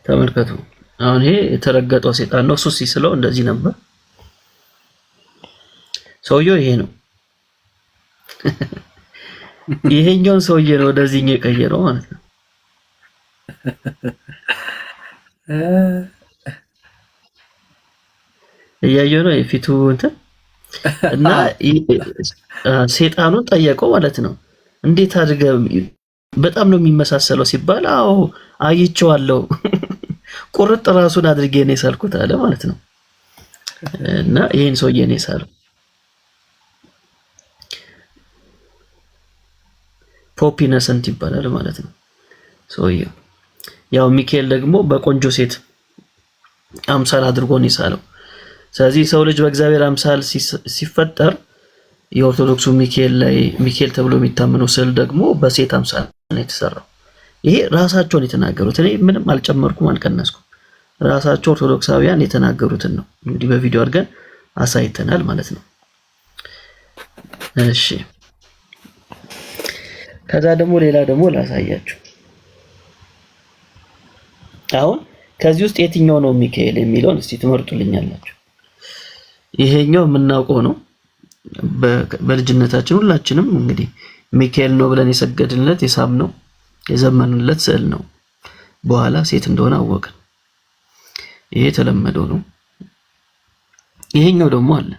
ተመልከቱ። አሁን ይሄ የተረገጠው ሰይጣን ነው። እሱ ሲስለው እንደዚህ ነበር። ሰውየው ይሄ ነው። ይሄኛውን ሰውዬ ነው ወደዚህኛው የቀየረው ማለት ነው። እያየሁ ነው የፊቱ እንትን እና ሰይጣኑን ጠየቀው ማለት ነው። እንዴት አድርገህ በጣም ነው የሚመሳሰለው ሲባል፣ አዎ አይቼዋለሁ፣ ቁርጥ ራሱን አድርጌ ነው የሳልኩት አለ ማለት ነው። እና ይሄን ሰውዬ ነው የሳለው። ፖፕ ኢነሰንት ይባላል ማለት ነው ሰውየው። ያው ሚካኤል ደግሞ በቆንጆ ሴት አምሳል አድርጎ ነው የሳለው። ስለዚህ ሰው ልጅ በእግዚአብሔር አምሳል ሲፈጠር የኦርቶዶክሱ ሚካኤል ተብሎ የሚታመነው ስዕል ደግሞ በሴት አምሳል ነው የተሰራው። ይሄ ራሳቸውን የተናገሩት፣ እኔ ምንም አልጨመርኩም አልቀነስኩም። ራሳቸው ኦርቶዶክሳውያን የተናገሩትን ነው እንግዲህ በቪዲዮ አድርገን አሳይተናል ማለት ነው። እሺ ከዛ ደግሞ ሌላ ደግሞ ላሳያችሁ። አሁን ከዚህ ውስጥ የትኛው ነው ሚካኤል የሚለውን እስቲ ትመርጡልኛላችሁ። ይሄኛው የምናውቀው ነው። በልጅነታችን ሁላችንም እንግዲህ ሚካኤል ነው ብለን የሰገድንለት የሳምነው የዘመንለት ስዕል ነው። በኋላ ሴት እንደሆነ አወቅን። ይሄ የተለመደው ነው። ይሄኛው ደግሞ አለ።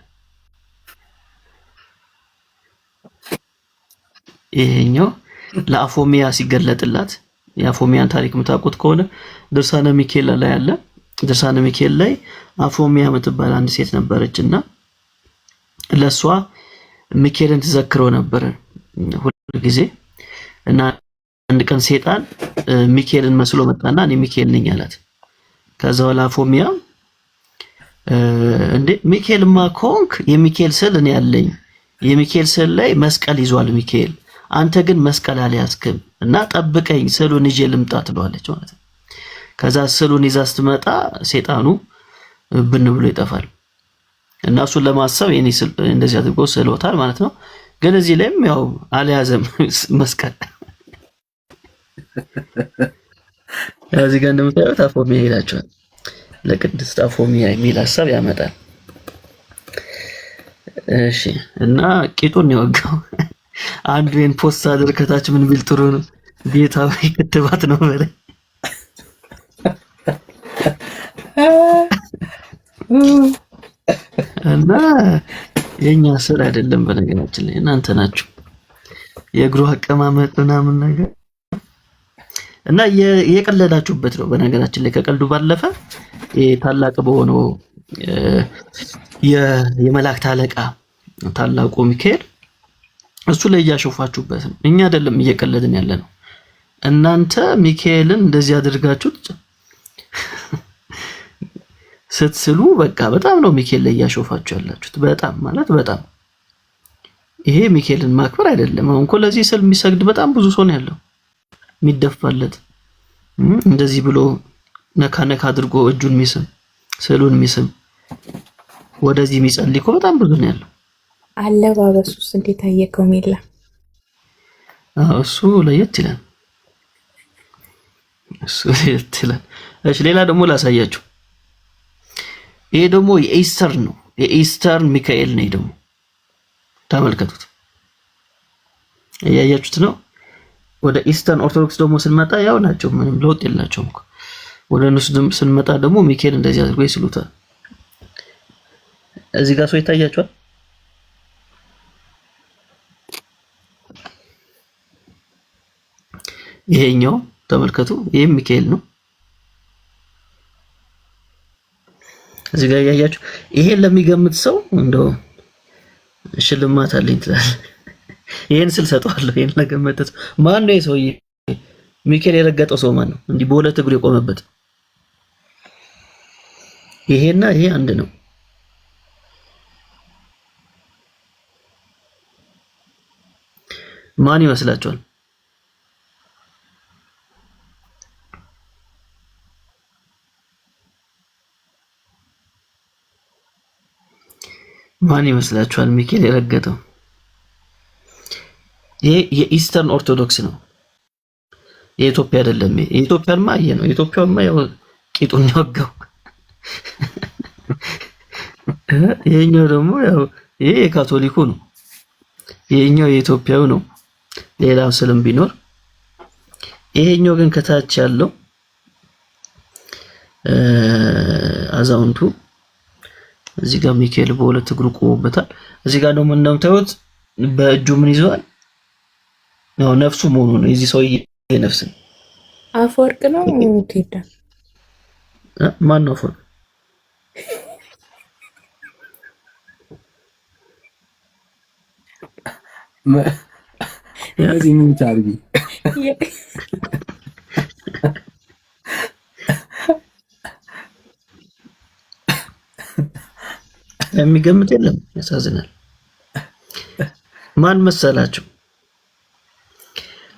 ይሄኛው ለአፎሚያ ሲገለጥላት የአፎሚያን ታሪክ የምታውቁት ከሆነ ድርሳነ ሚካኤል ላይ አለ። ድርሳነ ሚካኤል ላይ አፎሚያ የምትባል አንድ ሴት ነበረችና ለሷ ሚካኤልን ትዘክረው ነበር ሁሉ ጊዜ። እና አንድ ቀን ሰይጣን ሚካኤልን መስሎ መጣና እኔ ሚካኤል ነኝ አላት። ከዛ በኋላ አፎሚያ እንዴ ሚካኤልማ ከሆንክ የሚካኤል ስዕል እኔ ያለኝ፣ የሚካኤል ስዕል ላይ መስቀል ይዟል ሚካኤል፣ አንተ ግን መስቀል አልያዝክም እና ጠብቀኝ ስዕሉን ይዤ ልምጣ ትለዋለች ማለት ነው። ከዛ ስዕሉን ይዛ ስትመጣ ሰይጣኑ ብን ብሎ ይጠፋል። እና እሱን ለማሰብ የኔ እንደዚህ አድርጎ ስዕሎታል ማለት ነው። ግን እዚህ ላይም ያው አልያዘም መስቀል። እዚህ ጋር እንደምታዩት አፎሚያ ይላቸዋል። ለቅድስት አፎሚያ የሚል ሀሳብ ያመጣል። እሺ እና ቂጡን የወጋው አንዱ ይሄን ፖስት አድርግ ከታች ምን ቢል ጥሩ ነው፣ ጌታዊ ክትባት ነው በላይ እና የኛ ስራ አይደለም። በነገራችን ላይ እናንተ ናችሁ የእግሩ አቀማመጥ ምናምን ነገር እና የቀለዳችሁበት ነው። በነገራችን ላይ ከቀልዱ ባለፈ ታላቅ በሆነው የመላእክት አለቃ ታላቁ ሚካኤል እሱ ላይ እያሾፋችሁበት ነው። እኛ አይደለም እየቀለድን ያለ ነው። እናንተ ሚካኤልን እንደዚህ አድርጋችሁት ስትስሉ በቃ በጣም ነው ሚካኤል ላይ እያሾፋችሁ ያላችሁት። በጣም ማለት በጣም ይሄ ሚካኤልን ማክበር አይደለም። አሁን እኮ ለዚህ ስዕል የሚሰግድ በጣም ብዙ ሰው ነው ያለው የሚደፋለት። እንደዚህ ብሎ ነካ ነካ አድርጎ እጁን የሚስም ስዕሉን የሚስም ወደዚህ የሚጸልይ እኮ በጣም ብዙ ነው ያለው። አለባበሱስ እንዴት አየከው? ሜላ እሱ ለየት ይላል። እሱ ለየት ይላል። እሺ ሌላ ደግሞ ላሳያችሁ። ይሄ ደግሞ የኢስተር ነው። የኢስተር ሚካኤል ነው። ደግሞ ተመልከቱት። እያያችሁት ነው። ወደ ኢስተርን ኦርቶዶክስ ደግሞ ስንመጣ ያው ናቸው፣ ምንም ለውጥ የላቸውም እኮ። ወደ እነሱ ስንመጣ ደግሞ ሚካኤል እንደዚህ አድርጎ ይስሉታል። እዚህ ጋር ሰው ይታያችኋል። ይሄኛው ተመልከቱ። ይሄም ሚካኤል ነው። እዚህ ጋር ያያችሁ። ይሄን ለሚገምት ሰው እንደው ሽልማት አለኝ ትላለህ። ይሄን ስል ሰጠዋለሁ። ይሄን ለገመተ ሰው ማን ነው? የሰውዬ ሚካኤል የረገጠው ሰው ማን ነው? እንዲህ በሁለት እግሩ የቆመበት። ይሄና ይሄ አንድ ነው። ማን ይመስላችኋል? ማን ይመስላችኋል ሚካኤል የረገጠው? ይሄ የኢስተርን ኦርቶዶክስ ነው። የኢትዮጵያ አይደለም። የኢትዮጵያማ ይሄ ነው። የኢትዮጵያማ ያው ቂጡን ያወጋው። ይሄኛው ደግሞ ያው ይሄ የካቶሊኩ ነው። ይሄኛው የኢትዮጵያው ነው። ሌላው ስልም ቢኖር ይሄኛው ግን ከታች ያለው አዛውንቱ እዚህ ጋር ሚካኤል በሁለት እግሩ ቆሞበታል። እዚህ ጋር ደግሞ እንደምታዩት በእጁ ምን ይዟል? ያው ነፍሱ መሆኑ ነው። የዚህ ሰውዬ ነፍስ ነው። አፈወርቅ ነው ቴዳ ማን ነው አፈወርቅ? እዚህ ምን ታርጊ? የሚገምት የለም። ያሳዝናል። ማን መሰላችሁ?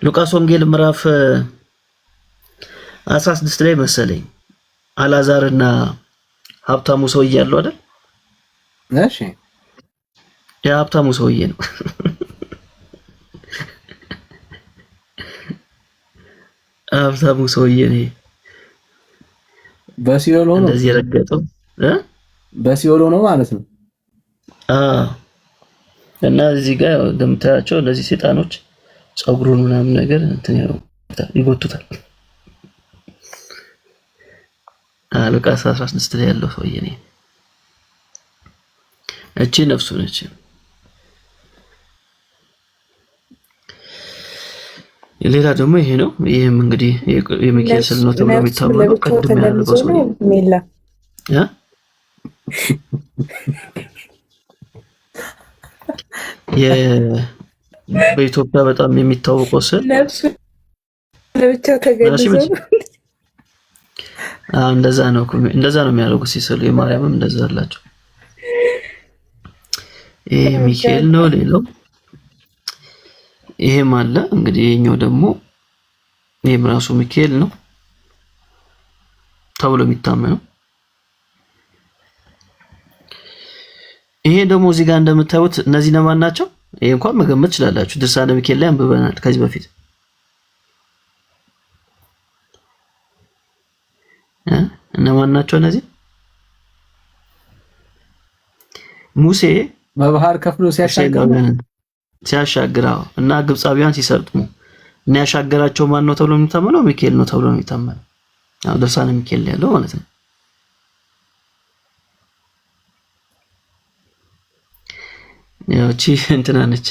ሉቃስ ወንጌል ምዕራፍ 16 ላይ መሰለኝ አላዛርና ሀብታሙ ሰውዬ ያለው አይደል? እሺ የሀብታሙ ሰውዬ ነው። ሀብታሙ ሰውዬ ነው በሲኦል ሆኖ እንደዚህ የረገጠው በሲኦል ሆኖ ማለት ነው። እና እዚህ ጋር እንደምታያቸው እነዚህ ሰይጣኖች ጸጉሩን ምናምን ነገር እንትን ይጎቱታል። ሉቃስ 16 ላይ ያለው ሰውዬ ነው። እቺ ነፍሱ ነች። ሌላ ደግሞ ይሄ ነው። ይሄም እንግዲህ የሚካኤል ስዕል ነው ተብሎ የሚታመነው ቅድም ያደረገው ሰው ሜላ በኢትዮጵያ በጣም የሚታወቀው ስዕል ነፍሱ ለብቻው ተገልጾ እንደዛ ነው የሚያደርጉት ሲስሉ። የማርያምም እንደዛ አላቸው። ይሄ ሚካኤል ነው። ሌላው ይሄም አለ እንግዲህ። ይሄኛው ደግሞ ይሄም ራሱ ሚካኤል ነው ተብሎ የሚታመነው። ይሄ ደግሞ እዚህ ጋር እንደምታዩት እነዚህ ነማን ናቸው? ይሄ እንኳን መገመት ትችላላችሁ። ድርሳነ ሚካኤል ላይ አንብበናል ከዚህ በፊት። እነማን ናቸው እነዚህ? ሙሴ በባህር ከፍሎ ሲያሻግራው እና ግብፃውያን ሲሰጥሙ እና ያሻገራቸው ማን ነው ተብሎ የሚታመነው? ሚካኤል ነው ተብሎ የሚታመነው። ያው ድርሳነ ሚካኤል ላይ ያለው ማለት ነው። ያው እቺ እንትና ነች፣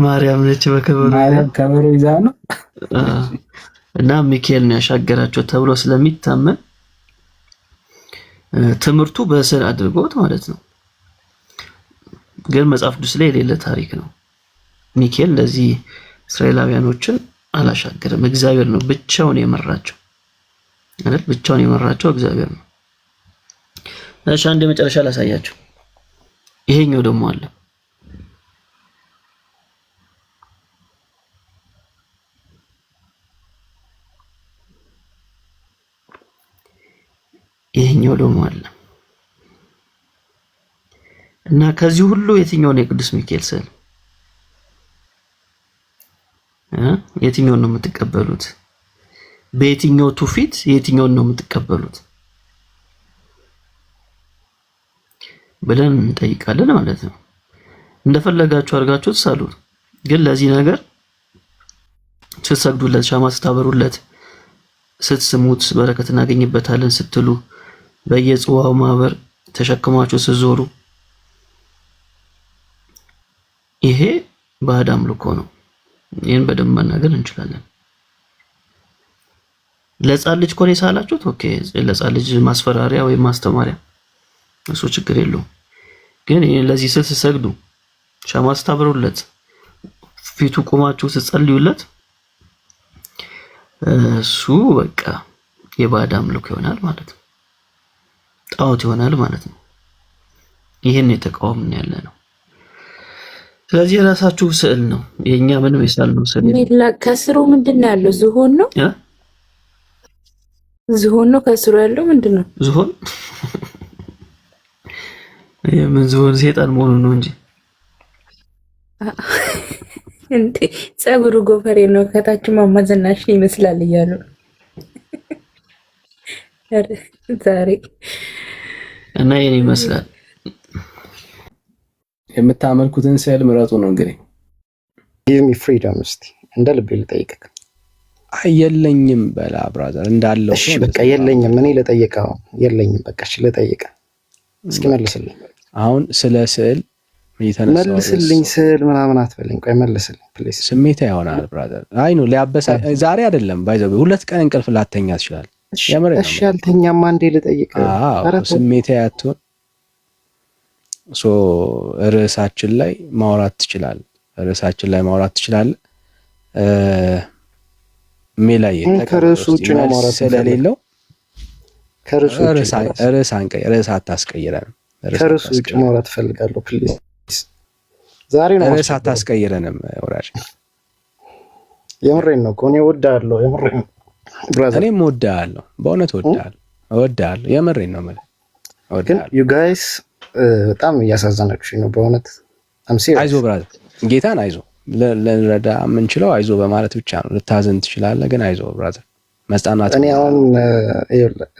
ማርያም ነች። ማርያም ከበሮ ይዛ ነው እና ሚካኤል ነው ያሻገራቸው ተብሎ ስለሚታመን ትምህርቱ በስዕል አድርጎት ማለት ነው። ግን መጽሐፍ ቅዱስ ላይ የሌለ ታሪክ ነው። ሚካኤል ለዚህ እስራኤላውያኖችን አላሻገረም። እግዚአብሔር ነው ብቻውን የመራቸው አይደል? ብቻውን የመራቸው እግዚአብሔር ነው። እሺ አንድ የመጨረሻ ላሳያችሁ። ይሄኛው ደግሞ አለ። ይሄኛው ደግሞ አለ እና ከዚህ ሁሉ የትኛው ነው የቅዱስ ሚካኤል ስዕል? የትኛውን ነው የምትቀበሉት? በየትኛው ትውፊት የትኛውን ነው የምትቀበሉት ብለን እንጠይቃለን ማለት ነው። እንደፈለጋችሁ አድርጋችሁ ትሳሉት። ግን ለዚህ ነገር ስትሰግዱለት፣ ሻማ ስታበሩለት፣ ስትስሙት በረከት እናገኝበታለን ስትሉ፣ በየጽዋው ማህበር ተሸክማችሁ ስትዞሩ ይሄ ባዕድ አምልኮ ነው። ይሄን በደንብ መናገር እንችላለን። ለሕፃን ልጅ ኮኔ ሳላችሁት ኦኬ፣ ለሕፃን ልጅ ማስፈራሪያ ወይም ማስተማሪያ እሱ ችግር የለውም። ግን ይሄን ለዚህ ስል ስትሰግዱ፣ ሻማ ስታበሩለት፣ ፊቱ ቆማችሁ ስትጸልዩለት እሱ በቃ የባዕድ አምልኮ ይሆናል ማለት ነው። ጣዖት ይሆናል ማለት ነው። ይሄን የተቃወምን ያለ ነው። ስለዚህ የራሳችሁ ስዕል ነው። የኛ ምንም የሳልነው ስዕል ሜላ ከስሩ ምንድን ነው ያለው? ዝሆን ነው ዝሆን ነው ከስሩ ያለው ምንድን ነው? ዝሆን የምን ዝሆን? ሴጣን መሆኑ ነው እንጂ እንዴ ጸጉሩ ጎፈሬ ነው፣ ከታች ማማ ዝናሽን ይመስላል እያሉ ዛሬ እና ይሄን ይመስላል። የምታመልኩትን ስዕል ምረጡ ነው እንግዲህ። ጊቭ ሚ ፍሪደም እስቲ እንደ ልቤ ልጠይቅህ። የለኝም በላ ብራዘር እንዳለው። እሺ በቃ የለኝም፣ እኔ ልጠይቅህ። የለኝም በቃ እሺ ልጠይቅህ። እስኪ መልስልኝ። አሁን ስለ ስዕል የተነሳው መልስልኝ። ስዕል ምናምን አትበልኝ። ቆይ መልስልኝ ፕሊዝ። ስሜታ ይሆናል ብራዘር። አይ ነው ሊያበሳ ዛሬ አይደለም ባይዘው 2 ቀን እንቅልፍ ላተኛ ትችላለህ። እሺ አልተኛም። አንዴ ልጠይቅህ። ስሜታ ያትሆን ርዕሳችን ላይ ማውራት ትችላለህ። ሜላይ ከርዕሱ ውጭ ነው ማውራት ስለሌለው ርዕስ አታስቀይረንም። ከርዕሱ ውጭ ማውራት እፈልጋለሁ ፕሊዝ። ዛሬ ነው ርዕስ አታስቀይረንም ወራጅ። የምሬን ነው እኮ እኔ እወድሃለሁ። የምሬን ብራዘር፣ እኔም እወድሃለሁ፣ በእውነት እወድሃለሁ። የምሬን ነው ማለት ግን ዩ ጋይስ በጣም እያሳዘናችሁኝ ነው በእውነት። አይዞ ብራዘር፣ ጌታን አይዞ። ልንረዳ የምንችለው አይዞ በማለት ብቻ ነው። ልታዘን ትችላለህ፣ ግን አይዞ ብራዘር መጽናናት። እኔ አሁን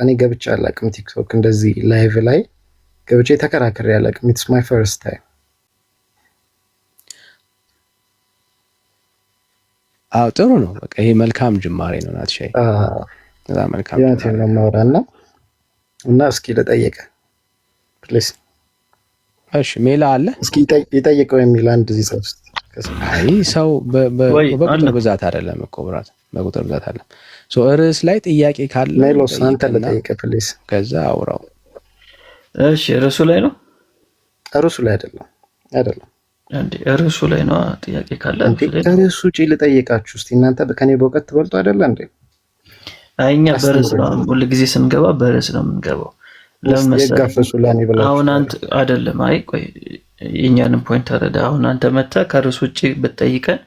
እኔ ገብቼ አላውቅም ቲክቶክ እንደዚህ ላይቭ ላይ ገብቼ ተከራክሬ አላውቅም። ኢትስ ማይ ፈርስት ታይም። አዎ ጥሩ ነው። በቃ ይሄ መልካም ጅማሬ ነው። ናትሻይ በጣም መልካም ጅማሬ ነው። እና እስኪ ልጠይቅህ ፕሊዝ። እሺ ሜላ አለ እስኪ ይጠይቀው የሚል አንድ እዚህ ሰው ውስጥ አይ ሰው በቁጥር ብዛት አይደለም እኮ ብራት፣ በቁጥር ብዛት አይደለም። ርዕስ ላይ ጥያቄ ካለ ሜሎስ አንተ ልጠይቅህ ፕሊዝ። ከዛ አውራው። እሺ ርዕሱ ላይ ነው? ርዕሱ ላይ አይደለም እንዴ? ርዕሱ ላይ ነው። ጥያቄ ካለ ከርዕሱ ውጪ ልጠይቃችሁ እስቲ። እናንተ ከኔ በእውቀት ትበልጡ አይደለ እንዴ? አይኛ በርዕስ ነው ሁሉ ጊዜ ስንገባ በርዕስ ነው የምንገባው። ለምን መሰለህ አሁን አንተ አይደለም። አይ ቆይ የኛንም ፖይንት ተረዳ። አሁን አንተ መተህ ከርዕስ ውጪ ብትጠይቀን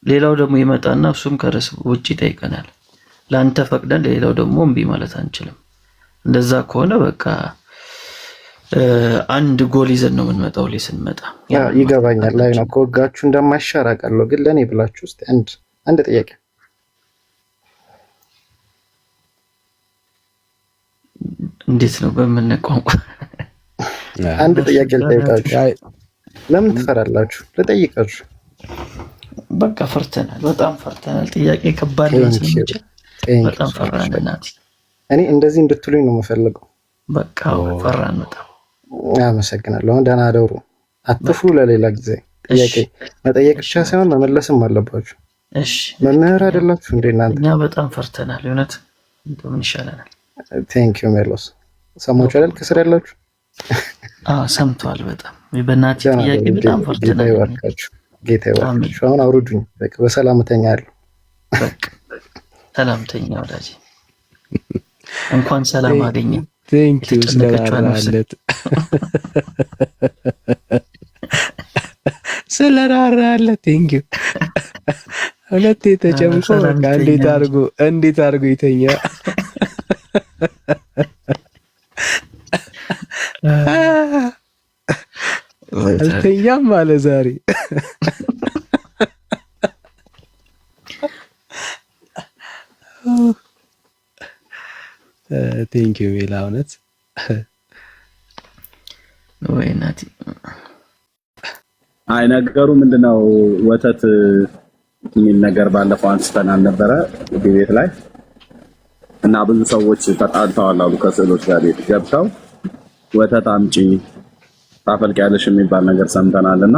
ሌላው ደግሞ ይመጣና እሱም ከርዕስ ውጪ ይጠይቀናል። ለአንተ ፈቅደን ሌላው ደግሞ እምቢ ማለት አንችልም። እንደዛ ከሆነ በቃ አንድ ጎል ይዘን ነው የምንመጣው። ላይ ስንመጣ ይገባኛል። ላይ ነው ከወጋችሁ እንደማይሻር አውቃለሁ። ግን ለኔ ብላችሁ እስቲ አንድ ጥያቄ እንዴት ነው በምን ቋንቋ? አንድ ጥያቄ ልጠይቃችሁ። ለምን ትፈራላችሁ? ልጠይቃችሁ። በቃ ፈርተናል፣ በጣም ፈርተናል። ጥያቄ ከባድ ነው ስለሚችል በጣም ፈራን። እናቴ እኔ እንደዚህ እንድትሉኝ ነው የምፈልገው። በቃ ፈራን በጣም። አመሰግናለሁ። ደህና አደሩ። አትፍሩ። ለሌላ ጊዜ ጥያቄ መጠየቅ ብቻ ሳይሆን መመለስም አለባችሁ። እሺ መምህር አይደላችሁ እንዴ እናንተ? እኛ በጣም ፈርተናል። እውነት ምን ይሻለናል? ቴንክ ዩ ሜሎስ። ሰማችሁ አይደል? ከስር ያላችሁ ሰምቷል። በጣም በእናትህ ጥያቄ በጣም ፈርተናል። ጌታ ይባርካችሁ። አሁን አውርዱኝ። በቃ በሰላም ተኛለሁ። በቃ ሰላም ተኛ ወዳጄ። እንኳን ሰላም አገኘ። ቴንክ ዩ ስለራራለት ስለራራለት ቴንክ ዩ። ሁለቴ ተጨምቆ በቃ እንዴት አድርጎ ይተኛ። አልተኛም አለ ዛሬ። ቴንክ ዩ ሜላ። እውነት ወይ ናቲ። አይ ነገሩ ምንድነው? ወተት የሚል ነገር ባለፈው አንስተን አልነበረ ቤት ላይ እና ብዙ ሰዎች ተጣልተዋል አሉ ከስዕሎች ጋር ቤት ገብተው ወተት አምጪ ታፈልቂያለሽ የሚባል ነገር ሰምተናልና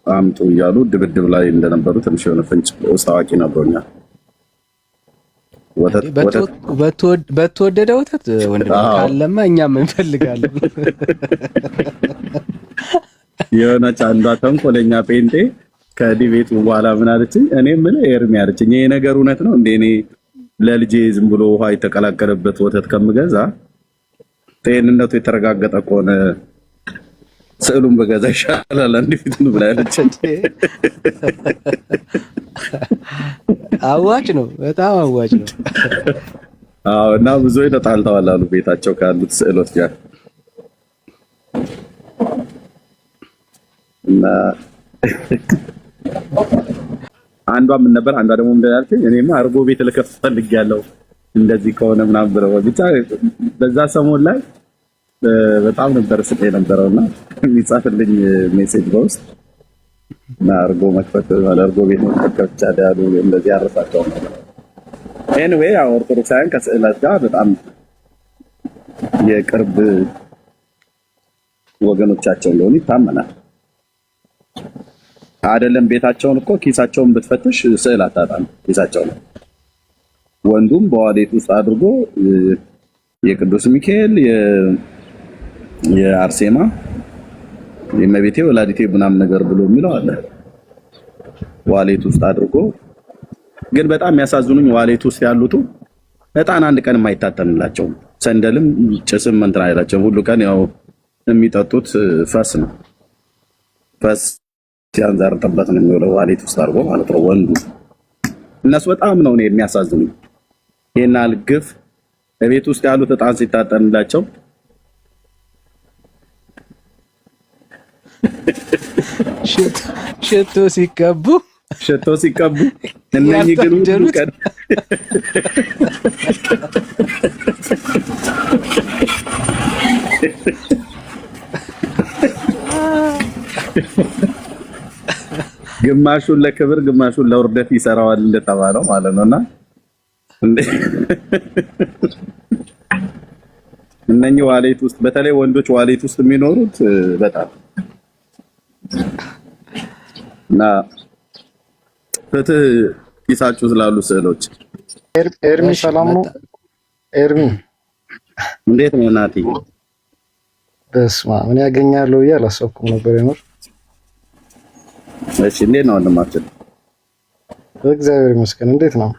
አምጡ እያሉ ድብድብ ላይ እንደነበሩ ትንሽ የሆነ ፍንጭ ታዋቂ ነበሩኛል። በተወደደ ወተት ወንድም ካለማ እኛም እንፈልጋለን። የሆነች አንዷ ተንኮለኛ ጴንጤ ከዲቤቱ በኋላ ምን አለችኝ? እኔ ምን ኤርሚ አለችኝ፣ ይሄ ነገር እውነት ነው እንዴ? እኔ ለልጄ ዝም ብሎ ውሃ የተቀላቀለበት ወተት ከምገዛ ጤንነቱ የተረጋገጠ ከሆነ ስዕሉን በገዛ ይሻላል እንዴት ነው ብላለች። አዋጭ ነው፣ በጣም አዋጭ ነው። አዎ። እና ብዙ ተጣልተዋል አሉ ቤታቸው ካሉት ስዕሎች ጋር እና አንዷ ምን ነበር አንዷ ደግሞ እንደያልከኝ እኔማ አርጎ ቤት ልከፍት ፈልጌያለሁ እንደዚህ ከሆነ ምናምን ብለው ብቻ በዛ ሰሞን ላይ በጣም ነበር ስለ የነበረውና የሚጻፍልኝ ሜሴጅ በውስጥ እና አርጎ መክፈት አርጎ ቤት መክፈት ቻዳሉ እንደዚህ ያረሳቸው ነው። ኤኒዌይ ኦርቶዶክሳውያን ከስዕላት ጋር በጣም የቅርብ ወገኖቻቸው እንደሆኑ ይታመናል። አይደለም ቤታቸውን እኮ ኪሳቸውን ብትፈትሽ ስዕል አታጣም። ኪሳቸው ነው ወንዱም በዋሌት ውስጥ አድርጎ የቅዱስ ሚካኤል የአርሴማ የእመቤቴ ወላዲቴ ምናምን ነገር ብሎ የሚለው አለ ዋሌት ውስጥ አድርጎ። ግን በጣም የሚያሳዝኑኝ ዋሌት ውስጥ ያሉት እጣን አንድ ቀን የማይታተምላቸው ሰንደልም ጭስም እንትን አይላቸውም። ሁሉ ቀን ያው የሚጠጡት ፈስ ነው። ፈስ ሲያንዛርጥበት ነው የሚውለው ዋሌት ውስጥ አድርጎ ማለት ነው ወንዱ። እነሱ በጣም ነው የሚያሳዝኑኝ። ይሄናል ግፍ በቤት ውስጥ ያሉት እጣን ሲታተምላቸው ሽቶ ሲቀቡ እነኚህ ግን ሁሉ ቀን ግማሹን ለክብር ግማሹን ለውርደት ይሰራዋል እንደተባለው ማለት ነውና እነኚህ ዋሌት ውስጥ በተለይ ወንዶች ዋሌት ውስጥ የሚኖሩት በጣም እና ፍትህ ኪሳችሁ ስላሉ ስዕሎች ኤርሚ ሰላም ነው። ኤርሚ እንዴት ነው ናቲ? በስማ ምን ያገኛለሁ ብዬ አላሰብኩም ነበር የምር። እሺ እንዴት ነው ወንድማችን? እግዚአብሔር ይመስገን። እንዴት ነው?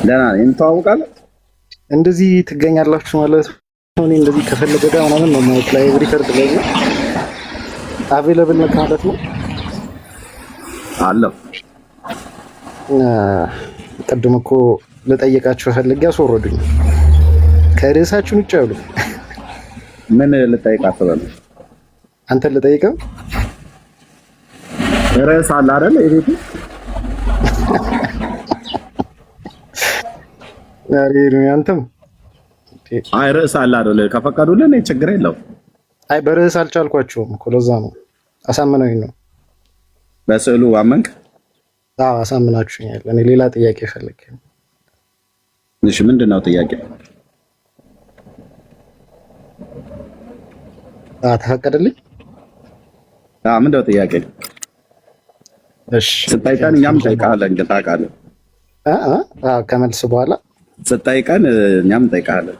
ደህና ነኝ። እንተዋወቃለን። እንደዚህ ትገኛላችሁ ማለት ነው። እኔ እንደዚህ ከፈለገ ጋር ምናምን ነው ማለት ላይ ሪከርድ ላይ አቬለብል ነው ማለት ነው አለው። ቀደም እኮ ልጠይቃችሁ ፈልጌ አስወረዱኝ። ከርዕሳችን ውጭ ያሉ ምን ልጠይቃችሁ ነው? አንተ ልጠይቀው ርዕስ አለ አይደል? እቤቱ አንተም አይ ርዕስ አለ አይደል? ከፈቀዱልን ችግር የለውም። አይ በርዕስ አልቻልኳቸውም እኮ ለዛ ነው። አሳምነውኝ ነው። በስዕሉ አመንክ? አዎ አሳምናችሁኛል። እኔ ሌላ ጥያቄ ፈልጌ ነው። እሺ ምንድነው ጥያቄ? ተፈቀደልኝ? ምንድነው ጥያቄ? እሺ ስጠይቀን እኛም እንጠይቃለን። ግን ታውቃለህ ከመልስ በኋላ ስጠይቀን እኛም እንጠይቃለን።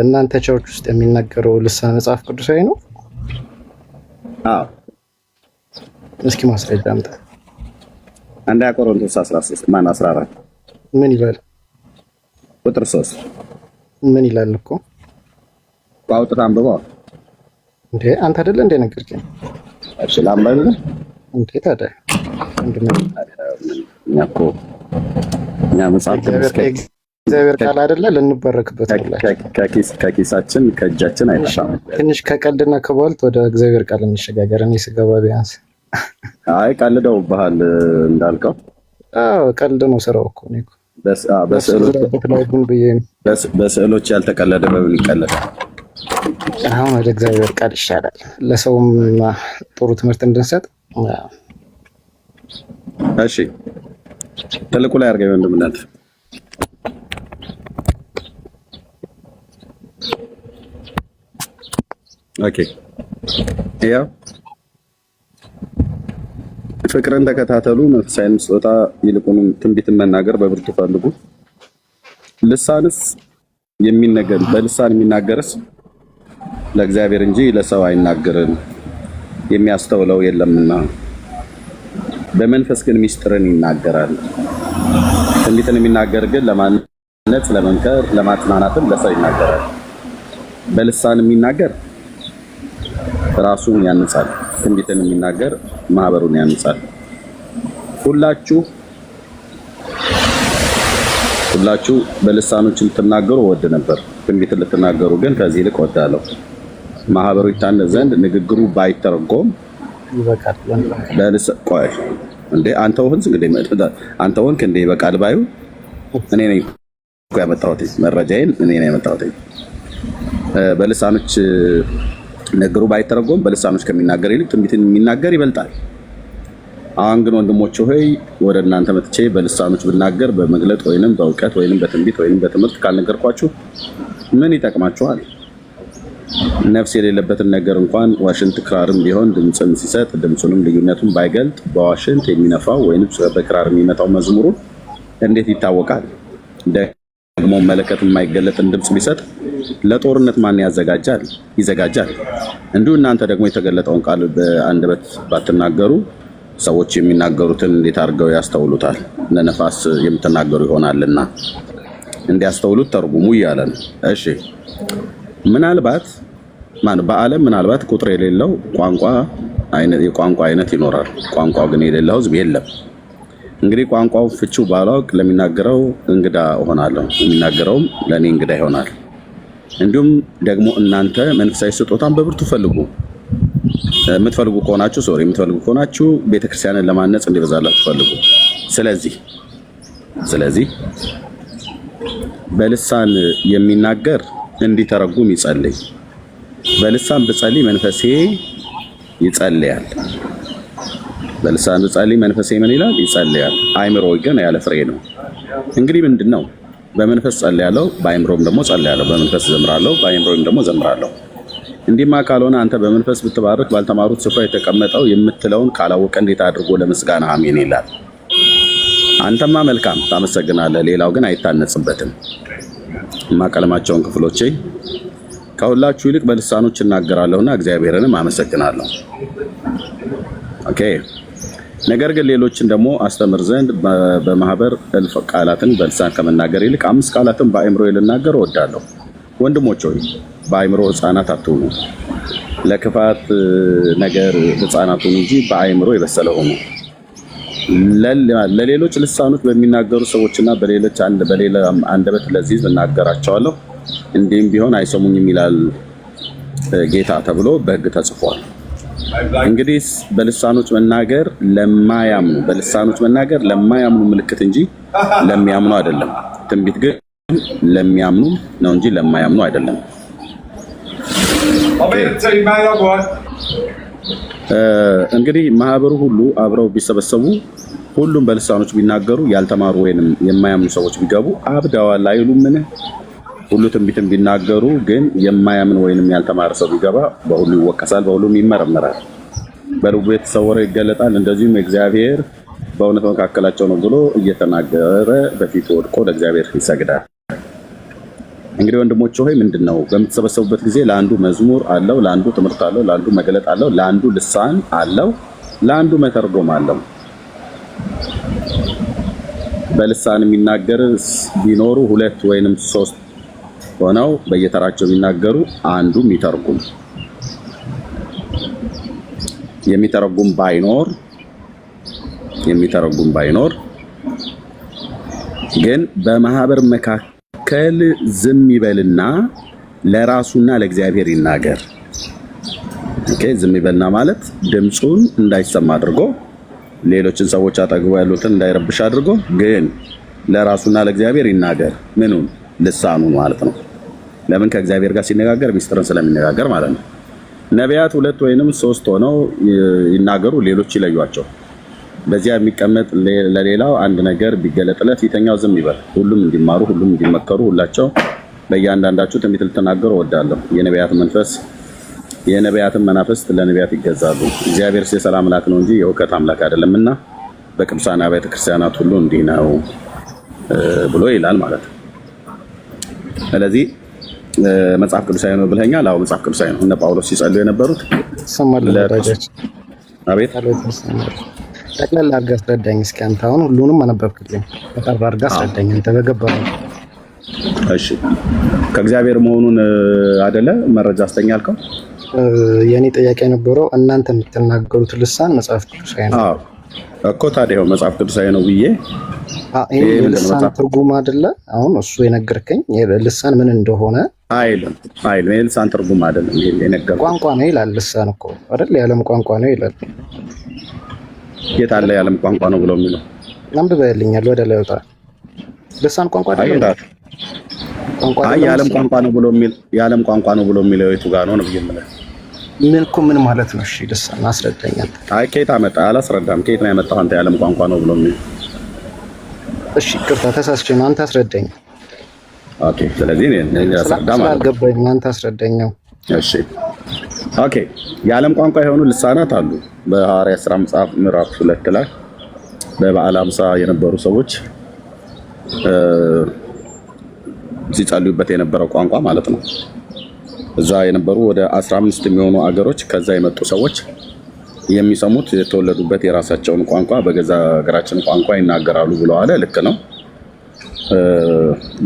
እናንተ ቸርች ውስጥ የሚነገረው ልሳነ መጽሐፍ ቅዱሳዊ ነው? አዎ። እስኪ ማስረጃ አምጣ። አንደኛ ቆሮንቶስ 13 ማን 14 ምን ይላል? ቁጥር 3 ምን ይላል እኮ? አውጥተህ አንብበው። እንዴ አንተ አይደለ እንደ ነገርከኝ? እሺ ላምባል እንዴ ታዲያ እንደምን እኛ መጽሐፍ ቅዱስ እግዚአብሔር ቃል አይደለ ልንበረክበት ነው። ከኪሳችን ከእጃችን አይጠፋም። ትንሽ ከቀልድና ከቧልት ወደ እግዚአብሔር ቃል እንሸጋገር። እኔ ስገባ ቢያንስ አይ ቀልደውብሃል እንዳልከው። አዎ ቀልድ ነው ስራው እኮ ነው። በስዕሎች ያልተቀለደ በምን ይቀለዳል? አሁን ወደ እግዚአብሔር ቃል ይሻላል። ለሰውም ጥሩ ትምህርት እንድንሰጥ። እሺ ትልቁ ላይ አድርገኝ ወንድምነት። ኦኬ ያው ፍቅርን ተከታተሉ፣ መንፈሳዊ ስጦታ ይልቁንም ትንቢትን መናገር በብርቱ ፈልጉ። ልሳንስ የሚነገር በልሳን የሚናገርስ ለእግዚአብሔር እንጂ ለሰው አይናገርም፣ የሚያስተውለው የለምና። በመንፈስ ግን ሚስጥርን ይናገራል። ትንቢትን የሚናገር ግን ለማንነት፣ ለመምከር፣ ለማጽናናትም ለሰው ይናገራል። በልሳን የሚናገር ራሱን ያንጻል፣ ትንቢትን የሚናገር ማህበሩን ያንጻል። ሁላችሁ በልሳኖች ልትናገሩ ወድ ነበር፣ ትንቢትን ልትናገሩ ግን ከዚህ ይልቅ ወዳለሁ። ማህበሩ ይታነጽ ዘንድ ንግግሩ ባይተረጎም ይበቃል። ቆይ እንዴ አንተ ሆንክ እንዴ ይበቃል ባዩ እኔ ነኝ እኮ ያመጣሁት መረጃዬን እኔ ነኝ ያመጣሁት። በልሳኖች ነገሩ ባይተረጎም በልሳኖች ከሚናገር ይልቅ ትንቢትን የሚናገር ይበልጣል። አሁን ግን ወንድሞች ሆይ ወደ እናንተ መጥቼ በልሳኖች ብናገር በመግለጥ ወይንም በእውቀት ወይንም በትንቢት ወይንም በትምህርት ካልነገርኳችሁ ምን ይጠቅማችኋል? ነፍስ የሌለበትን ነገር እንኳን ዋሽንት ክራርም ቢሆን ድምፅን ሲሰጥ ድምፁንም ልዩነቱን ባይገልጥ በዋሽንት የሚነፋው ወይንም በክራር የሚመታው መዝሙሩን እንዴት ይታወቃል? ደግሞ መለከት የማይገለጥን ድምፅ ቢሰጥ ለጦርነት ማን ይዘጋጃል? እንዲሁ እናንተ ደግሞ የተገለጠውን ቃል በአንደበት ባትናገሩ ሰዎች የሚናገሩትን እንዴት አድርገው ያስተውሉታል? ለነፋስ የምትናገሩ ይሆናልና እንዲያስተውሉት ተርጉሙ እያለ ነው። እሺ በዓለም ምናልባት ቁጥር የሌለው የቋንቋ አይነት ይኖራል። ቋንቋው ግን የሌለው ሕዝብ የለም። እንግዲህ ቋንቋው ፍቺው ባላውቅ ለሚናገረው እንግዳ እሆናለሁ፣ የሚናገረውም ለእኔ እንግዳ ይሆናል። እንዲሁም ደግሞ እናንተ መንፈሳዊ ስጦታን በብርቱ ፈልጉ። የምትፈልጉ ከሆናችሁ ቤተክርስቲያንን ለማነጽ እንዲበዛላችሁ ፈልጉ። ስለዚህ በልሳን የሚናገር እንዲተረጉም ይጸልይ። በልሳን ብጸልይ መንፈሴ ይጸልያል። በልሳን ብጸልይ መንፈሴ ምን ይላል? ይጸልያል። አእምሮ ግን ያለ ፍሬ ነው። እንግዲህ ምንድነው? በመንፈስ ጸልያለሁ፣ በአእምሮም ደግሞ ጸልያለሁ። በመንፈስ ዘምራለሁ፣ በአእምሮም ደግሞ ዘምራለሁ። እንዲህማ ካልሆነ አንተ በመንፈስ ብትባርክ ባልተማሩት ስፍራ የተቀመጠው የምትለውን ካላወቀ እንዴት አድርጎ ለምስጋና አሜን ይላል? አንተማ መልካም ታመሰግናለህ፣ ሌላው ግን አይታነጽበትም። የማቀለማቸውን ክፍሎቼ ከሁላችሁ ይልቅ በልሳኖች እናገራለሁና እግዚአብሔርንም አመሰግናለሁ። ኦኬ። ነገር ግን ሌሎችን ደግሞ አስተምር ዘንድ በማህበር እልፍ ቃላትን በልሳን ከመናገር ይልቅ 5 ቃላትን በአእምሮ ልናገር እወዳለሁ። ወንድሞች ሆይ በአእምሮ ሕፃናት አትሁኑ፣ ለክፋት ነገር ሕፃናት ሁኑ እንጂ በአእምሮ የበሰለ ሁኑ። ለሌሎች ልሳኖች በሚናገሩ ሰዎችና በሌላ አንደበት ለዚህ እናገራቸዋለሁ፣ እንዲህም ቢሆን አይሰሙኝም ይላል ጌታ ተብሎ በሕግ ተጽፏል። እንግዲህ በልሳኖች መናገር ለማያምኑ ምልክት እንጂ ለሚያምኑ አይደለም። ትንቢት ግን ለሚያምኑ ነው እንጂ ለማያምኑ አይደለም። እንግዲህ ማህበሩ ሁሉ አብረው ቢሰበሰቡ ሁሉም በልሳኖች ቢናገሩ ያልተማሩ ወይንም የማያምኑ ሰዎች ቢገቡ አብደዋል አይሉምን? ሁሉ ትንቢትን ቢናገሩ ግን የማያምን ወይንም ያልተማረ ሰው ቢገባ በሁሉ ይወቀሳል፣ በሁሉም ይመረመራል። በልቡ የተሰወረ ይገለጣል። እንደዚሁም እግዚአብሔር በእውነት መካከላቸው ነው ብሎ እየተናገረ በፊቱ ወድቆ ለእግዚአብሔር ይሰግዳል። እንግዲህ ወንድሞች ሆይ ምንድነው? በምትሰበሰቡበት ጊዜ ለአንዱ መዝሙር አለው፣ ለአንዱ ትምህርት አለው፣ ለአንዱ መገለጥ አለው፣ ለአንዱ ልሳን አለው፣ ለአንዱ መተርጎም አለው። በልሳን የሚናገር ቢኖሩ 2 ወይንም 3 ሆነው በየተራቸው የሚናገሩ አንዱ የሚተረጉም ባይኖር ግን በማህበር መካከል ዝም ይበልና ለራሱና ለእግዚአብሔር ይናገር። ኦኬ። ዝም ይበልና ማለት ድምጹን እንዳይሰማ አድርጎ ሌሎችን ሰዎች አጠገቡ ያሉትን እንዳይረብሽ አድርጎ ግን ለራሱና ለእግዚአብሔር ይናገር። ምኑን? ልሳኑን ማለት ነው። ለምን? ከእግዚአብሔር ጋር ሲነጋገር ሚስጥርን ስለሚነጋገር ማለት ነው። ነቢያት 2 ወይንም 3 ሆነው ይናገሩ፣ ሌሎች ይለዩአቸው። በዚያ የሚቀመጥ ለሌላው አንድ ነገር ቢገለጥለት ፊተኛው ዝም ይበል። ሁሉም እንዲማሩ፣ ሁሉም እንዲመከሩ፣ ሁላቸው በእያንዳንዳችሁ ትንቢት ልትናገሩ እወዳለሁ። የነቢያትን መናፍስት ለነቢያት ይገዛሉ። እግዚአብሔር የሰላም አምላክ ነው እንጂ የእውቀት አምላክ አይደለምና በቅዱሳን አብያተ ክርስቲያናት ሁሉ እንዲህ ነው ብሎ ይላል ማለት ነው። ስለዚህ መጽሐፍ ቅዱሳዊ ነው ብለኛል። አዎ መጽሐፍ ቅዱሳዊ ነው። እነ ጳውሎስ ሲጸልዩ የነበሩት አቤት ጠቅላላ አድርገህ አስረዳኝ እስኪ። አንተ አሁን ሁሉንም አነበብክልኝ፣ በጣም አድርገህ አስረዳኝ አንተ በገባህ። እሺ ከእግዚአብሔር መሆኑን አይደለ መረጃ አስተኛ ያልከው? የኔ ጥያቄ የነበረው እናንተ የምትናገሩት ልሳን መጽሐፍ ቅዱሳዊ ነው እኮ። ታዲያ መጽሐፍ ቅዱሳዊ ነው ብዬ ይሄ ልሳን ትርጉም አይደለ? አሁን እሱ የነገርከኝ ልሳን ምን እንደሆነ አይልም የልሳን ትርጉም አይደለም ይሄ የነገርኩህ። ቋንቋ ነው ይላል። ልሳን እኮ አይደል? የዓለም ቋንቋ ነው ይላል። የት አለ የዓለም ቋንቋ ነው ብሎ የሚለው? አንብበህልኛል። ወደ ላይ ወጣ። ልሳን ቋንቋ አይደለም። የዓለም ቋንቋ ነው ብሎ የሚለው የቱ ጋር ነው ብዬ የምልህ። ምን ማለት ነው? እሺ ልሳን አስረዳኛል። ከየት አመጣህ? አላስረዳም። ከየት ነው ያመጣኸው አንተ የዓለም ቋንቋ ነው ብሎ የሚለው? እሺ ቅርታ ተሳስቼ ነው። አንተ አስረዳኝ። ኦኬ። ስለዚህ እኔ አስረዳ ማለት አልገባኝ። አንተ አስረዳኛው። እሺ ኦኬ። የዓለም ቋንቋ የሆኑ ልሳናት አሉ። በሐዋርያት ሥራ መጽሐፍ ምዕራፍ 2 ላይ በበዓለ ሃምሳ የነበሩ ሰዎች ሲጸልዩበት የነበረው ቋንቋ ማለት ነው። እዛ የነበሩ ወደ 15 የሚሆኑ አገሮች ከዛ የመጡ ሰዎች የሚሰሙት የተወለዱበት የራሳቸውን ቋንቋ በገዛ ሀገራችን ቋንቋ ይናገራሉ ብለዋል። ልክ ነው።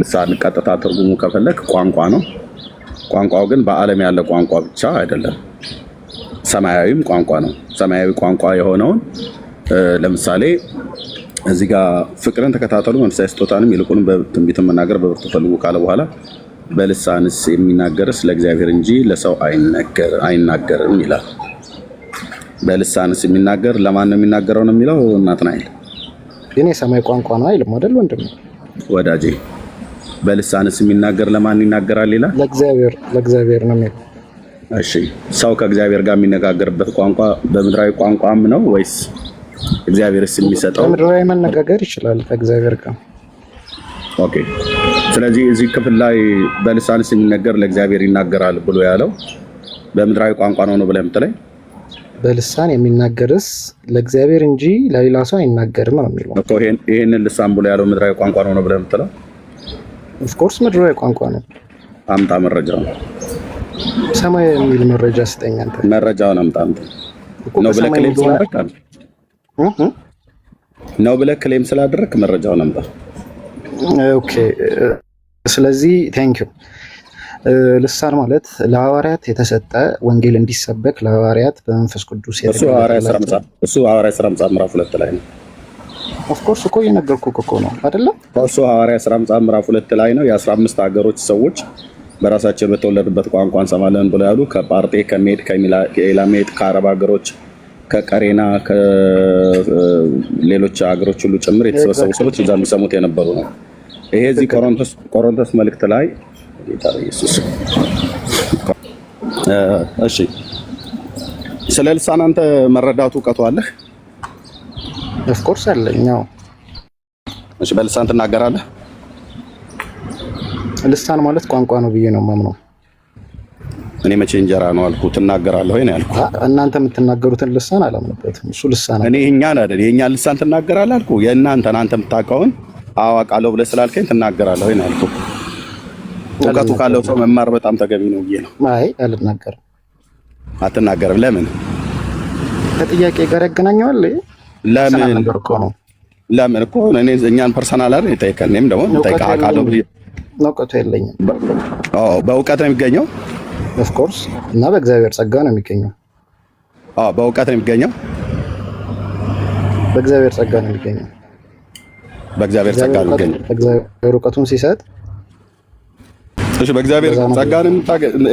ልሳን ቀጥታ ትርጉሙ ከፈለክ ቋንቋ ነው። ቋንቋው ግን በዓለም ያለ ቋንቋ ብቻ አይደለም፣ ሰማያዊም ቋንቋ ነው። ሰማያዊ ቋንቋ የሆነውን ለምሳሌ እዚህ ጋር ፍቅርን ተከታተሉ መንፈሳዊ ስጦታንም ይልቁንም በትንቢትን መናገር በብርቱ ፈልጉ ካለ በኋላ በልሳንስ የሚናገርስ ለእግዚአብሔር እንጂ ለሰው አይናገርም ይላል። በልሳንስ የሚናገር ለማን ነው የሚናገረው ነው የሚለው? ናትናኤል ግን የሰማይ ቋንቋ ነው አይልም አይደል ወንድም? ወዳጄ በልሳንስ የሚናገር ለማን ይናገራል ይላል? ለእግዚአብሔር ነው የሚለው። እሺ ሰው ከእግዚአብሔር ጋር የሚነጋገርበት ቋንቋ በምድራዊ ቋንቋም ነው ወይስ እግዚአብሔርስ የሚሰጠው? በምድራዊ መነጋገር ይችላል ከእግዚአብሔር ጋር። ኦኬ። ስለዚህ እዚህ ክፍል ላይ በልሳንስ የሚነገር ለእግዚአብሔር ይናገራል ብሎ ያለው በምድራዊ ቋንቋ ነው ብለህ የምትለኝ? በልሳን የሚናገርስ ለእግዚአብሔር እንጂ ለሌላ ሰው አይናገርም ነው የሚለው እኮ። ይሄንን ልሳን ብሎ ያለው ምድራዊ ቋንቋ ነው ብለህ የምትለው? ኦፍ ኮርስ ምድራዊ ቋንቋ ነው። አምጣ መረጃውን። ሰማያዊ የሚል መረጃ ስጠኝ አንተ። መረጃውን አምጣ አንተ። ነው ብለህ ክሌም ስላደረክ ነው ብለህ ክሌም ስላደረክ መረጃውን አምጣ። ኦኬ። ስለዚህ ቴንኪው። ልሳን ማለት ለሐዋርያት የተሰጠ ወንጌል እንዲሰበክ ለሐዋርያት በመንፈስ ቅዱስ እሱ ሐዋርያት ሥራ መጽሐፍ ምዕራፍ 2 ላይ ነው። ኦፍ ኮርስ እኮ የነገርኩህ እኮ ነው አይደለ? እሱ ሐዋርያት ሥራ መጽሐፍ ምዕራፍ 2 ላይ ነው። የ15 ሀገሮች ሰዎች በራሳቸው በተወለዱበት ቋንቋ እንሰማለን ብለው ያሉ ከጳርጤ፣ ከሜድ፣ ከኤላሜት፣ ከአረብ ሀገሮች፣ ከቀሬና፣ ከሌሎች ሀገሮች ሁሉ ጭምር የተሰበሰቡ ሰዎች እዛ የሚሰሙት የነበሩ ነው። ይሄ እዚህ ቆሮንቶስ መልእክት ላይ ጌታ ኢየሱስ። እሺ ስለ ልሳን አንተ መረዳቱ እውቀቱ አለህ? ኦፍ ኮርስ አለኝ። አዎ። እሺ በልሳን ትናገራለህ? ልሳን ማለት ቋንቋ ነው ብዬ ነው የማምነው። እኔ መቼ እንጀራ ነው አልኩ ትናገራለህ ወይ ነው ያልኩ። እናንተ የምትናገሩትን ልሳን አላምንበትም። እሱ ልሳን እኔ እኛን አይደል የእኛን ልሳን ትናገራለህ አልኩ። የእናንተን አንተ የምታውቀውን አዋቃለሁ ብለህ ስላልከኝ ትናገራለህ ወይ ነው ያልኩ። እውቀቱ ካለው ሰው መማር በጣም ተገቢ ነው ብዬ ነው። አይ አልናገርም። አትናገርም? ለምን? ከጥያቄ ጋር ያገናኘዋል። ለምን እኮ እኔ እኛን ፐርሰናል አይደል የጠየቀን። እኔም ደግሞ አውቃለሁ ብዬ እውቀቱ የለኝም። በእውቀት ነው የሚገኘው። ኦፍ ኮርስ እና በእግዚአብሔር ጸጋ ነው የሚገኘው። በእውቀት ነው የሚገኘው። በእግዚአብሔር ጸጋ ነው የሚገኘው። በእግዚአብሔር ጸጋ ነው የሚገኘው። እግዚአብሔር እውቀቱን ሲሰጥ። እሺ በእግዚአብሔር ጸጋ ነው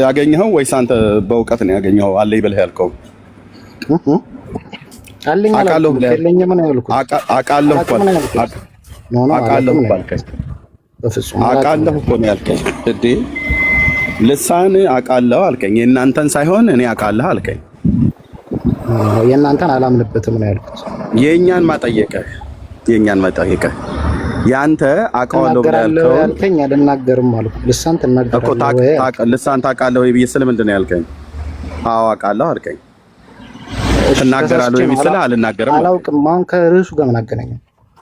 ያገኘኸው ወይስ አንተ በእውቀት ነው ያገኘኸው? አለኝ ብለህ ያልከው አለኝ አውቃለሁ ብለህ የለኝም ነው ያልኩት። አውቃለሁ እኮ አልከኝ። በፍጹም አውቃለሁ እኮ ነው ያልከኝ። እዴ ልሳን አውቃለሁ አልከኝ። የእናንተን ሳይሆን እኔ አውቃለሁ አልከኝ። የእናንተን አላምንበትም ነው ያልኩት። የእኛን ማጠየቀህ ያንተ አውቃለሁ ብለህ ያልከኝ አልናገርም አልኩ። ልሳን ትናገራለህ ወይ? ልሳን ታውቃለህ ወይ ብዬ ስለ ምንድን ነው ያልከኝ? አዎ አውቃለሁ አልከኝ። ትናገራለህ ወይ ስለ አልናገርም አላውቅም። አሁን ከርዕሱ ጋር ምን አገናኘው?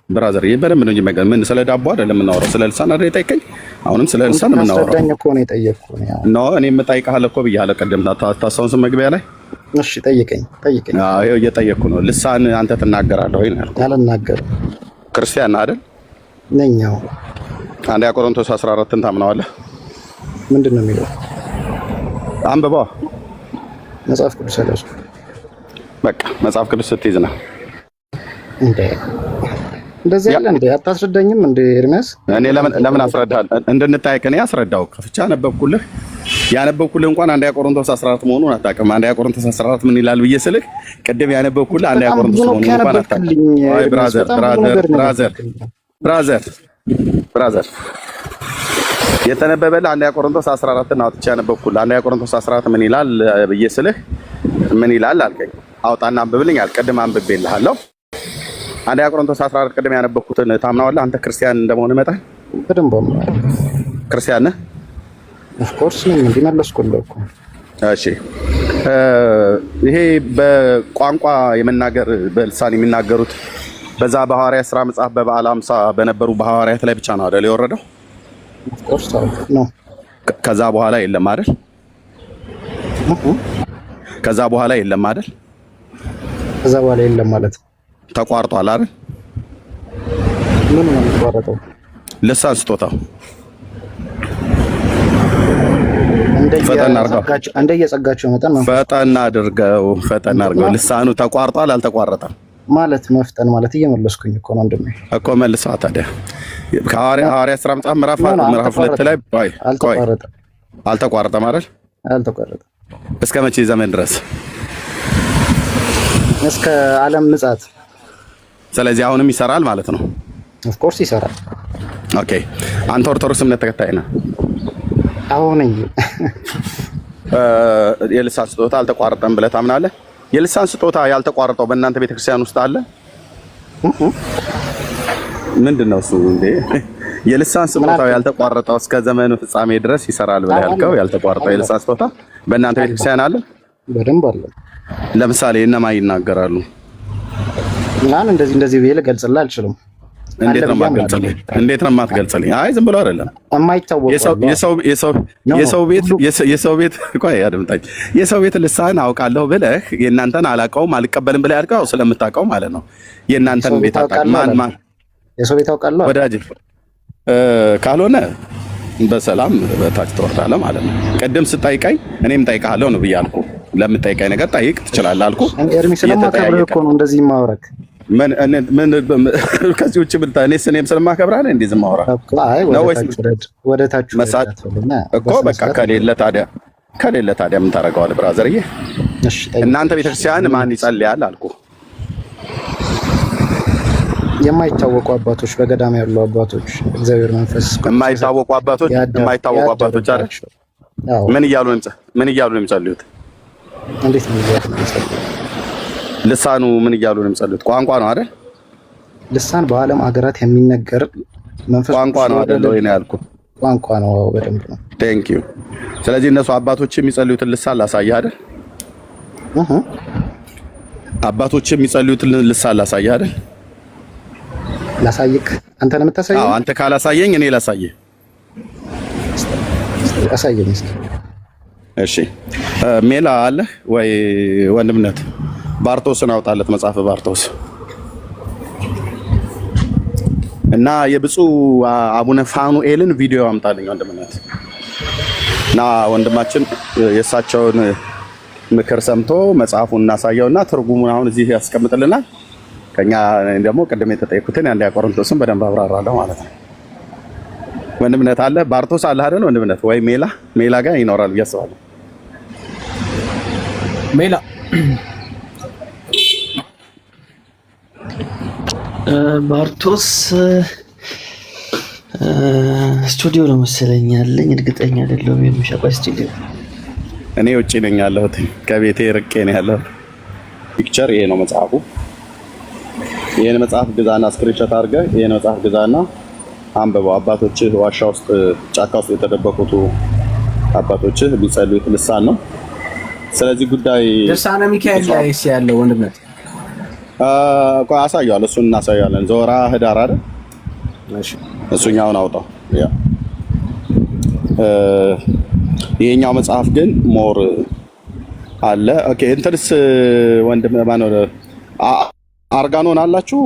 ብራዘር በደንብ ነው እንጂ ምን ስለ ዳቦ አይደለም የምናወራው፣ ስለ ልሳን አይደል የጠየቀኝ? አሁንም ስለ ልሳን ነው የምናወራው። አስረዳኝ እኮ ነው የጠየቅኩህ ነው። እኔ የምጠይቅሃለሁ እኮ ብያለሁ ቅድም ታስታውስ መግቢያ ላይ። እሺ ጠይቀኝ። አዎ ይኸው እየጠየቅኩህ ነው። ልሳን አንተ ትናገራለህ ወይ ነው ያልኩህ። አልናገርም። ክርስቲያን ነህ አይደል? ነኝ። አንደኛ ቆሮንቶስ 14ን ታምነዋለህ? ምንድን ነው የሚለው? አንብባ። መጽሐፍ ቅዱስ ያለው በቃ መጽሐፍ ቅዱስ ስትይዝ ነው እንዴ? እንደዚህ ያለ እንዴ? አታስረዳኝም እንዴ ኤርሚያስ? እኔ ለምን አስረዳለሁ? እንድንታይቅ እኔ አስረዳው ከፍቻ ነበብኩልህ። ያነበብኩልህ እንኳን አንደኛ ቆሮንቶስ 14 መሆኑን አታውቅም። አንደኛ ቆሮንቶስ 14 ምን ይላል ብዬ ስልህ ቅድም ያነበብኩልህ አንደኛ ቆሮንቶስ መሆኑን እንኳን አታውቅም። አይ ብራዘር የተነበበልህ አንደኛ ቆሮንቶስ 14 አውጥቼ ያነበብኩልህ። አንደኛ ቆሮንቶስ 14 ምን ይላል ብዬ ስልህ ምን ይላል አልከኝ። አውጣና አንብብልኝ አልክ። ቅድም አንብቤልሃለሁ። አንደኛ ቆሮንቶስ 14 ቅድም ያነበብኩትን ታምናዋለህ አንተ? ክርስቲያን እንደመሆን መጣን በደንብ ነው። ክርስቲያን ነህ? ኦፍ ኮርስ ነው። እንዲመለስኩልህ እኮ። እሺ ይሄ በቋንቋ የመናገር በልሳን የሚናገሩት በዛ በሐዋርያት ሥራ መጽሐፍ በበዓለ ሃምሳ በነበሩ በሐዋርያት ላይ ብቻ ነው አይደል የወረደው? ኦፍ ኮርስ ነው። ከዛ በኋላ የለም አይደል? ከዛ በኋላ የለም አይደል? ከዛ በኋላ የለም ማለት ተቋርጧል አይደል? ምን ነው ተቋረጠው? ልሳን ስጦታው እንደየጸጋቸው መጠን ነው። ፈጠን አድርገው። ልሳኑ ተቋርጧል አልተቋረጠም ማለት መፍጠን ማለት እየመለስኩኝ እኮ ነው ወንድሜ እኮ መልሰዋ። ታዲያ ሐዋርያት ሥራ መጽሐፍ ምዕራፍ 2 ላይ አልተቋረጠም አይደል? አልተቋረጠም። እስከ መቼ ዘመን ድረስ? እስከ ዓለም ምጽአት። ስለዚህ አሁንም ይሰራል ማለት ነው። ኦፍ ኮርስ ይሰራል። ኦኬ አንተ ኦርቶዶክስ እምነት ተከታይ ነህ? አሁን የልሳን ስጦታ አልተቋረጠም ብለህ ታምናለህ? የልሳን ስጦታ ያልተቋረጠው በእናንተ ቤተክርስቲያን ውስጥ አለ? ምንድነው እሱ እንዴ? የልሳን ስጦታው ያልተቋረጠው እስከ ዘመኑ ፍጻሜ ድረስ ይሰራል ብለህ ያልከው ያልተቋረጠው የልሳን ስጦታ በእናንተ ቤተክርስቲያን አለ? በደንብ አለ። ለምሳሌ እነማን ይናገራሉ? ማን እንደዚህ ብዬ ልገልጽልህ አልችልም። እንዴት ነው የማትገልጽልኝ? አይ ዝም ብሎ አይደለም የማይታወቅ የሰው ቤት ቆይ አድምጣኝ። የሰው ቤት ልሳን አውቃለሁ ብለህ የእናንተን አላውቀውም አልቀበልም ብለህ ያልከው ስለምታውቀው ማለት ነው። የእናንተን ቤት አውቃለሁ ማን የሰው ቤት አውቃለሁ ወዳጅ ካልሆነ በሰላም በታች ትወርዳለህ ማለት ነው። ቅድም ስጠይቀኝ እኔም ጠይቃለሁ ነው ብያለሁ። ለምጠይቀኝ ነገር ጠይቅ ትችላለህ አልኩ። ኤርሚ ስለማከብርህ እኮ ነው እንደዚህ የማወራህ። ምን ከዚህ ውጭ ብልታ እኔም ስለማከብርህ አይደል እንደዚህ የማወራህ? አይ ወደ ታች እኮ በቃ ከሌለ ታዲያ ምን ታደርገዋለህ ብራዘርዬ? እሺ እናንተ ቤተክርስቲያን ማን ይጸልያል አልኩ? የማይታወቁ አባቶች፣ በገዳም ያሉ አባቶች፣ እግዚአብሔር መንፈስ የማይታወቁ አባቶች አይደል? ምን እያሉ ነው የሚጸልዩት? እንዴት ነው የሚጸልዩት? ልሳኑ ምን እያሉ ነው የሚጸልዩት? ቋንቋ ነው አይደል? ልሳን በዓለም ሀገራት የሚነገር መንፈስ ቋንቋ ነው አይደል ወይ ነው ያልኩት? ቋንቋ ነው። በደንብ ነው። ቴንክ ዩ። ስለዚህ እነሱ አባቶች የሚጸልዩትን ልሳን ላሳየህ አይደል? አባቶች የሚጸልዩትን ልሳን ላሳየህ አይደል? ላሳይክ? አንተ ነው የምታሳየኝ? አዎ አንተ ካላሳየኝ እኔ ላሳየህ። አሳየኝ እስኪ። እሺ ሜላ አለ ወይ ወንድምነት? ባርቶስን አውጣለት መጽሐፍ ባርቶስ እና የብፁዕ አቡነ ፋኑኤልን ቪዲዮ አምጣልኝ ወንድምነት። እና ወንድማችን የእሳቸውን ምክር ሰምቶ መጽሐፉን እናሳየውና ትርጉሙን አሁን እዚህ ያስቀምጥልናል። ከኛ ደግሞ ቅድም የተጠየቁትን አንደኛ ቆሮንቶስን በደንብ አብራራለሁ ማለት ነው። ወንድምነት አለ ባርቶስ አለ አይደል ወንድምነት? ወይ ሜላ ጋር ይኖራል ብዬ አስባለሁ። ሜላ ባርቶስ ስቱዲዮ ነው መሰለኝ ያለኝ፣ እርግጠኛ አይደለሁም። የሚሻባ ስቱዲዮ እኔ ውጪ ነኝ ያለሁት፣ ከቤቴ ርቄ ነው ያለሁት። ፒክቸር ይሄ ነው መጽሐፉ። ይሄን መጽሐፍ ግዛና ስክሪንሾት አድርገህ ይሄን መጽሐፍ ግዛና አንብበው። አባቶችህ ዋሻ ውስጥ ጫካ ውስጥ የተደበቁት አባቶችህ ቢጸልዩት ልሳን ነው። ስለዚህ ጉዳይ ልሳነ ሚካኤል ላይ ያለው ወንድምነት ቆይ አሳየዋለሁ። እሱን እናሳየዋለን። ዞራ ህዳር አይደል? እሺ እሱኛውን አውጣው። ያ ይሄኛው መጽሐፍ ግን ሞር አለ። ኦኬ እንትንስ ወንድም ማነው አርጋኖን አላችሁ?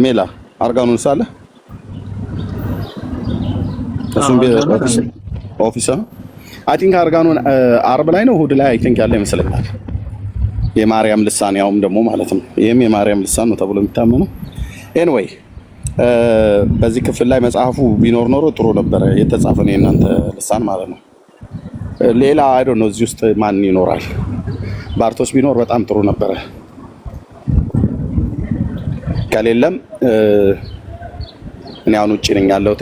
ሜላ አርጋኖን ሳለ እሱም ኦፊሰር አይ ቲንክ አርጋኖን አርብ ላይ ነው እሑድ ላይ አይ ቲንክ ያለ ይመስለኛል። የማርያም ልሳን ያውም ደግሞ ማለት ነው። ይሄም የማርያም ልሳን ነው ተብሎ የሚታመነው ኤንዌይ በዚህ ክፍል ላይ መጽሐፉ ቢኖር ኖሮ ጥሩ ነበረ። የተጻፈ ነው የእናንተ ልሳን ማለት ነው። ሌላ አይ ዶንት ኖ እዚህ ውስጥ ማን ይኖራል? ባርቶስ ቢኖር በጣም ጥሩ ነበረ። ከሌለም እኔ አሁን ውጪ ነኝ ያለሁት።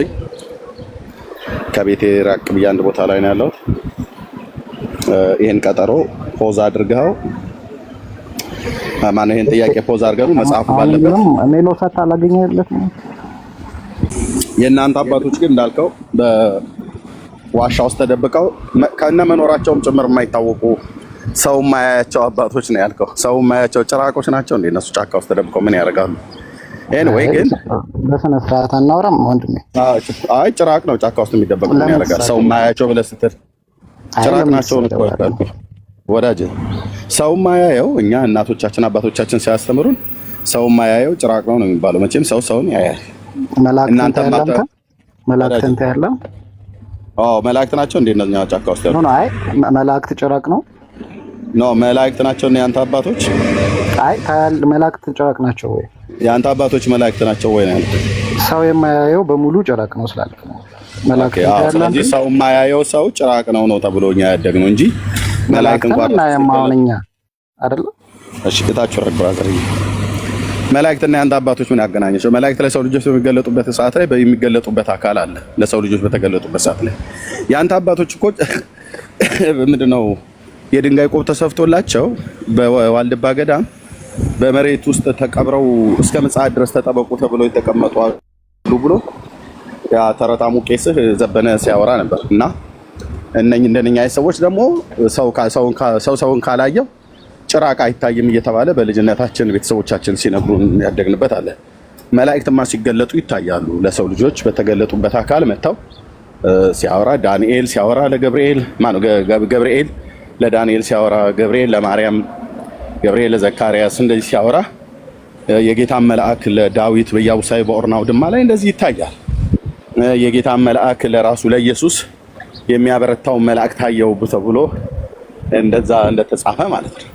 ከቤቴ ራቅ ብዬ አንድ ቦታ ላይ ነው ያለሁት። ይሄን ቀጠሮ ፖዝ አድርገው ማነው ይሄን ጥያቄ ፖዝ አድርገው መጽሐፉ ባለበት ሜሎሳት አላገኘለት ነው። የእናንተ አባቶች ግን እንዳልከው በዋሻ ውስጥ ተደብቀው ከነ መኖራቸውም ጭምር የማይታወቁ ሰው ማያያቸው አባቶች ነው ያልከው። ሰው ማያያቸው ጭራቆች ናቸው እንዴ? እነሱ ጫካ ውስጥ ተደብቀው ምን ያደርጋሉ? ኤኒዌይ ግን በስነ ስርዓት አናወራም ወንድሜ። አይ ጭራቅ ነው ጫካ ውስጥ የሚደበቅ ምን ያደርጋል? ሰው ማያያቸው ብለህ ስትል ጭራቅ ናቸው ነው ያልከው ወዳጅ። ሰው ማያየው እኛ እናቶቻችን አባቶቻችን ሲያስተምሩን ሰው ማያየው ጭራቅ ነው የሚባለው። መቼም ሰው ሰውን ያያል። መላእክት ያለው መላእክት ናቸው እንዴ? እነኛ ጫካ ውስጥ ያለው አይ መላእክት ጭራቅ ነው መላእክት ናቸው እና ያንተ አባቶች አይ መላእክት ጭራቅ ናቸው ወይ? ያንተ አባቶች መላእክት ናቸው ወይ ነው ያልኩት። ሰው የማያየው በሙሉ ጭራቅ ነው ስላልክ ነው መላእክት ያለው እንጂ ሰው የማያየው ሰው ጭራቅ ነው ተብሎኛ ያደግነው እንጂ መላእክት እንኳን ማውነኛ አይደለ? እሺ ከታችሁ ብራዘር፣ መላእክትና ያንተ አባቶች ምን ያገናኛቸው? መላእክት ለሰው ልጆች በሚገለጡበት ሰዓት ላይ በሚገለጡበት አካል አለ። ለሰው ልጆች በተገለጡበት ሰዓት ላይ ያንተ አባቶች እኮ ምንድነው የድንጋይ ቆብ ተሰፍቶላቸው በዋልድባ ገዳም በመሬት ውስጥ ተቀብረው እስከ ምጽአት ድረስ ተጠበቁ ተብለው የተቀመጡ አሉ ብሎ ያ ተረታሙ ቄስህ ዘበነ ሲያወራ ነበር። እና እንደነኛ ሰዎች ደግሞ ሰውን ካላየው ጭራቅ አይታይም እየተባለ በልጅነታችን ቤተሰቦቻችን ሲነግሩን ያደግንበት አለ። መላእክትማ ሲገለጡ ይታያሉ። ለሰው ልጆች በተገለጡበት አካል መጥተው ሲያወራ ዳንኤል ሲያወራ ለገብርኤል ማነው ገብርኤል ለዳንኤል ሲያወራ ገብርኤል ለማርያም ገብርኤል ለዘካርያስ እንደዚህ ሲያወራ የጌታን መልአክ ለዳዊት በኢያቡሳዊ በኦርናው ድማ ላይ እንደዚህ ይታያል። የጌታን መልአክ ለራሱ ለኢየሱስ የሚያበረታው መልአክ ታየው ተብሎ እንደዛ እንደተጻፈ ማለት ነው።